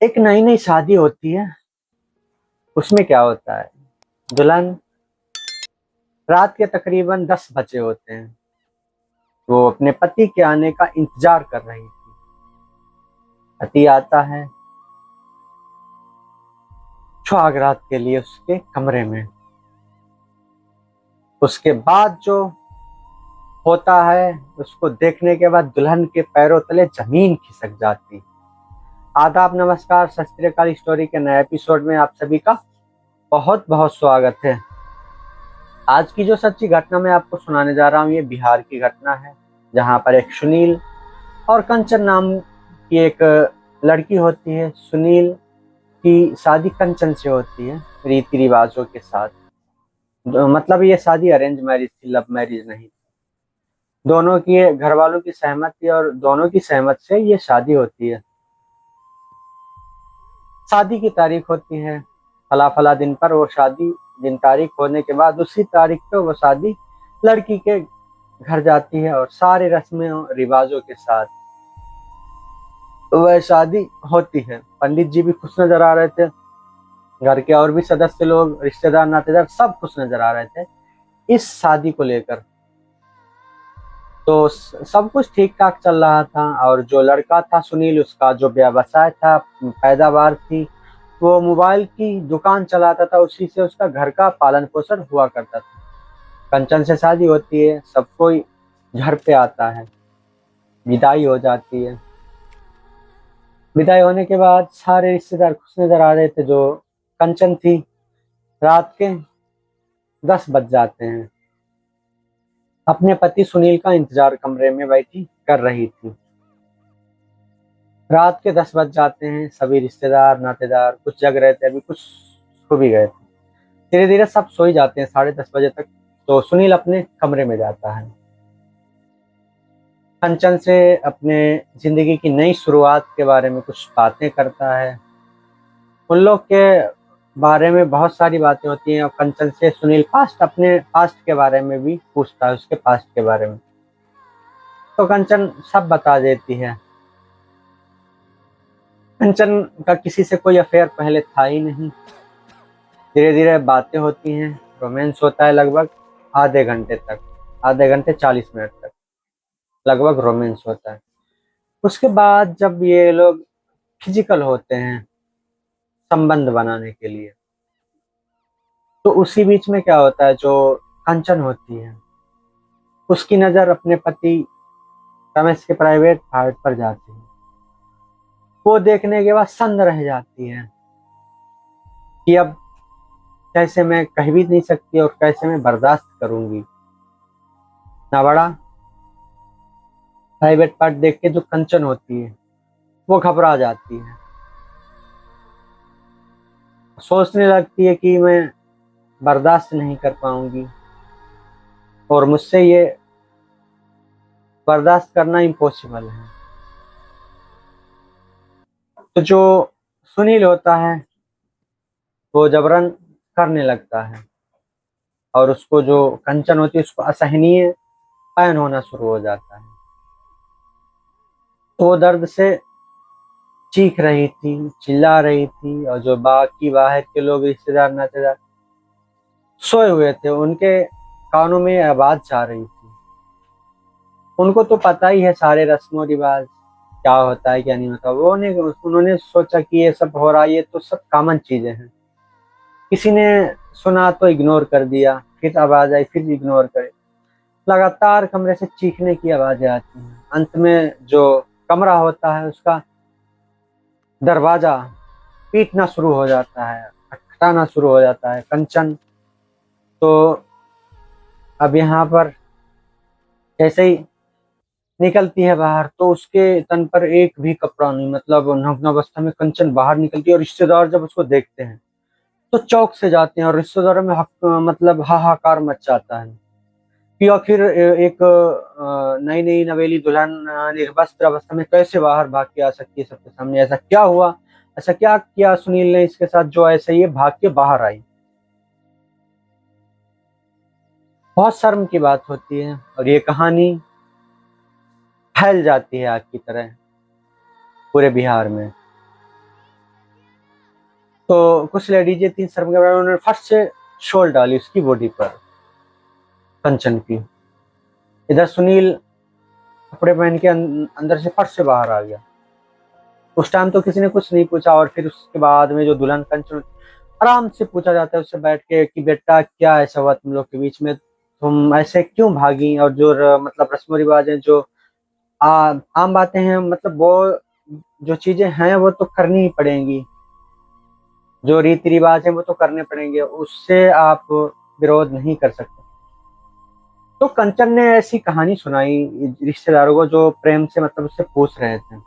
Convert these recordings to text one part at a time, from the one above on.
एक नई नई शादी होती है। उसमें क्या होता है, दुल्हन रात के तकरीबन 10 बजे होते हैं। वो अपने पति के आने का इंतजार कर रही थी। पति आता है सुहागरात के लिए उसके कमरे में। उसके बाद जो होता है, उसको देखने के बाद दुल्हन के पैरों तले जमीन खिसक जाती। आदाब, नमस्कार, सत श्री अकाल। स्टोरी के नए एपिसोड में आप सभी का बहुत बहुत स्वागत है। आज की जो सच्ची घटना मैं आपको सुनाने जा रहा हूँ, ये बिहार की घटना है, जहाँ पर एक सुनील और कंचन नाम की एक लड़की होती है। सुनील की शादी कंचन से होती है, रीति रिवाजों के साथ। मतलब ये शादी अरेंज मैरिज थी, लव मैरिज नहीं। दोनों की घर वालों की सहमति और दोनों की सहमत से ये शादी होती है। शादी की तारीख होती है फला फला दिन पर। वो शादी दिन तारीख होने के बाद उसी तारीख पे वो शादी लड़की के घर जाती है और सारे रस्मों रिवाजों के साथ वह शादी होती है। पंडित जी भी खुश नजर आ रहे थे, घर के और भी सदस्य लोग, रिश्तेदार, नातेदार सब खुश नजर आ रहे थे इस शादी को लेकर। तो सब कुछ ठीक ठाक चल रहा था। और जो लड़का था सुनील, उसका जो व्यवसाय था, पैदावार थी, वो मोबाइल की दुकान चलाता था। उसी से उसका घर का पालन पोषण हुआ करता था। कंचन से शादी होती है, सब कोई घर पे आता है, विदाई हो जाती है। विदाई होने के बाद सारे रिश्तेदार खुश नजर आ रहे थे। जो कंचन थी, रात के 10 बज जाते हैं, अपने पति सुनील का इंतजार कमरे में बैठी कर रही थी। रात के 10 बज जाते हैं, सभी रिश्तेदार नातेदार कुछ जग रहे थे, अभी कुछ सो भी गए थे। धीरे धीरे सब सो ही जाते हैं 10:30 बजे तक। तो सुनील अपने कमरे में जाता है, कंचन से अपने जिंदगी की नई शुरुआत के बारे में कुछ बातें करता है। उन लोग के बारे में बहुत सारी बातें होती हैं और कंचन से सुनील अपने पास्ट के बारे में भी पूछता है, उसके पास्ट के बारे में। तो कंचन सब बता देती है। कंचन का किसी से कोई अफेयर पहले था ही नहीं। धीरे धीरे बातें होती हैं, रोमांस होता है लगभग आधे घंटे तक, आधे घंटे 40 मिनट तक लगभग रोमांस होता है। उसके बाद जब ये लोग फिजिकल होते हैं संबंध बनाने के लिए, तो उसी बीच में क्या होता है, जो कंचन होती है उसकी नजर अपने पति रमेश के प्राइवेट पार्ट पर जाती है। वो देखने के बाद सन्न रह जाती है कि अब कैसे मैं कह भी नहीं सकती और कैसे मैं बर्दाश्त करूंगी। ना बड़ा प्राइवेट पार्ट देख के जो कंचन होती है वो घबरा जाती है, सोचने लगती है कि मैं बर्दाश्त नहीं कर पाऊंगी और मुझसे ये बर्दाश्त करना इम्पॉसिबल है। तो जो सुनील होता है वो जबरन करने लगता है और उसको जो कंचन होती है उसको असहनीय पैन होना शुरू हो जाता है। तो वो दर्द से चीख रही थी, चिल्ला रही थी, और जो बाकी बाहर के लोग, रिश्तेदार नातेदार सोए हुए थे, उनके कानों में ये आवाज जा रही थी। उनको तो पता ही है सारे रस्मों रिवाज क्या होता है क्या नहीं होता। उन्होंने सोचा कि ये सब हो रहा है, ये तो सब कॉमन चीजें हैं। किसी ने सुना तो इग्नोर कर दिया, फिर आवाज आई, फिर इग्नोर करे। लगातार कमरे से चीखने की आवाजें आती हैं। अंत में जो कमरा होता है उसका दरवाजा पीटना शुरू हो जाता है, खटखटाना शुरू हो जाता है। कंचन तो अब यहाँ पर जैसे ही निकलती है बाहर, तो उसके तन पर एक भी कपड़ा नहीं, मतलब नग्न अवस्था में कंचन बाहर निकलती है। और रिश्तेदार जब उसको देखते हैं तो चौक से जाते हैं और रिश्तेदारों में मतलब हाहाकार मच जाता है कि आखिर एक नई नई नवेली दुल्हन निर्वस्त्र अवस्था में कैसे बाहर भाग के आ सकती है सबके सामने। ऐसा क्या हुआ, ऐसा क्या किया सुनील ने इसके साथ जो ऐसे ये भाग के बाहर आई। बहुत शर्म की बात होती है और ये कहानी फैल जाती है आग की तरह पूरे बिहार में। तो कुछ लेडीज 3 शर्म के बाद उन्होंने फट से शॉल डाली उसकी बॉडी पर, कंचन की। इधर सुनील कपड़े पहन के अंदर से फट से बाहर आ गया। उस टाइम तो किसी ने कुछ नहीं पूछा, और फिर उसके बाद में जो दुल्हन कंचन, आराम से पूछा जाता है उससे बैठ के कि बेटा क्या ऐसा हुआ तुम लोग के बीच में, तुम ऐसे क्यों भागी। और जो मतलब रस्म रिवाज है, जो आम बातें हैं, मतलब वो जो चीजें हैं वो तो करनी ही पड़ेंगी, जो रीति रिवाज है वो तो करने पड़ेंगे, उससे आप विरोध नहीं कर सकते। तो कंचन ने ऐसी कहानी सुनाई रिश्तेदारों को, जो प्रेम से मतलब उससे पूछ रहे थे,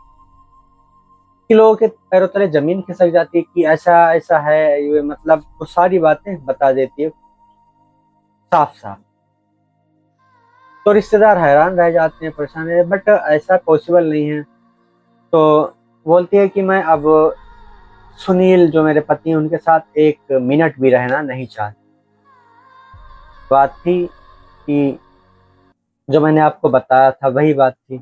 कि लोगों के पैरों तले जमीन खिसक जाती है कि ऐसा ऐसा है, ये मतलब वो सारी बातें बता देती है साफ साफ। तो रिश्तेदार हैरान रह जाते हैं, परेशान है, बट ऐसा पॉसिबल नहीं है। तो बोलती है कि मैं अब सुनील जो मेरे पति हैं उनके साथ 1 मिनट भी रहना नहीं चाहती। बात थी कि जो मैंने आपको बताया था वही बात थी,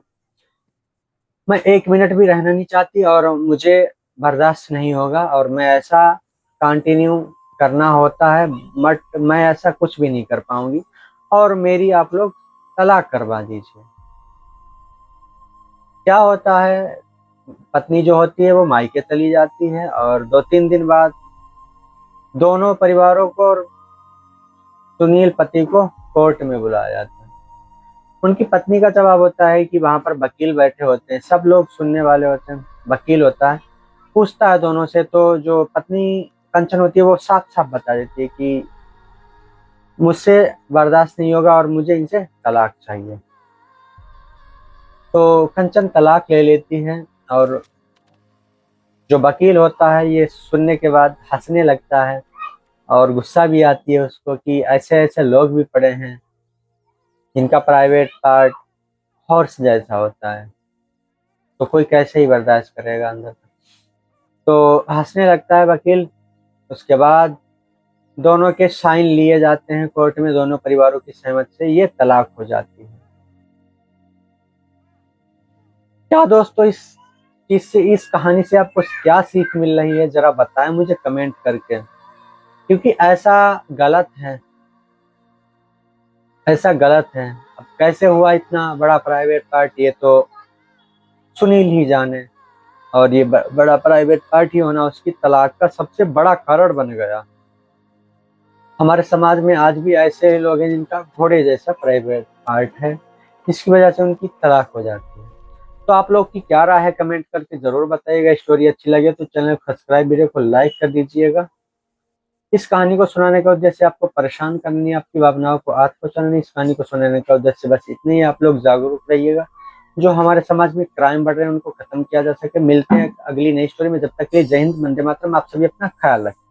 मैं 1 मिनट भी रहना नहीं चाहती, और मुझे बर्दाश्त नहीं होगा, और मैं ऐसा कंटिन्यू करना होता है, बट मैं ऐसा कुछ भी नहीं कर पाऊंगी, और मेरी आप लोग तलाक करवा दीजिए। क्या होता है, पत्नी जो होती है वो मायके चली जाती है, और 2-3 दिन बाद दोनों परिवारों को और सुनील पति को कोर्ट में बुलाया जाता है। उनकी पत्नी का जवाब होता है कि वहां पर वकील बैठे होते हैं, सब लोग सुनने वाले होते हैं, वकील होता है, पूछता है दोनों से। तो जो पत्नी कंचन होती है वो साफ साफ बता देती है कि मुझसे बर्दाश्त नहीं होगा और मुझे इनसे तलाक चाहिए। तो कंचन तलाक ले लेती है, और जो वकील होता है ये सुनने के बाद हंसने लगता है, और गुस्सा भी आती है उसको कि ऐसे ऐसे लोग भी पड़े हैं जिनका प्राइवेट पार्ट हॉर्स जैसा होता है, तो कोई कैसे ही बर्दाश्त करेगा अंदर तक। तो हंसने लगता है वकील। उसके बाद दोनों के साइन लिए जाते हैं कोर्ट में, दोनों परिवारों की सहमति से ये तलाक हो जाती है। क्या दोस्तों, इस कहानी से आपको क्या सीख मिल रही है, जरा बताएं मुझे कमेंट करके, क्योंकि ऐसा गलत है, ऐसा गलत है। अब कैसे हुआ इतना बड़ा प्राइवेट पार्ट, ये तो सुनील ही जाने, और ये बड़ा प्राइवेट पार्टी होना उसकी तलाक का सबसे बड़ा कारण बन गया। हमारे समाज में आज भी ऐसे लोग हैं जिनका घोड़े जैसा प्राइवेट पार्ट है, जिसकी वजह से उनकी तलाक हो जाती है। तो आप लोग की क्या राय है, कमेंट करके जरूर बताइएगा। स्टोरी अच्छी लगे तो चैनल को सब्सक्राइब, वीडियो को लाइक कर दीजिएगा। इस कहानी को सुनाने का उद्देश्य आपको परेशान करनी, आपकी भावनाओं को आग पहुंचाना। इस कहानी को सुनाने का उद्देश्य बस इतनी ही, आप लोग जागरूक रहिएगा, जो हमारे समाज में क्राइम बढ़ रहे हैं उनको खत्म किया जा सके। मिलते हैं अगली नई स्टोरी में, जब तक के लिए जय हिंद, वंदे मातरम। आप सभी अपना ख्याल रखें।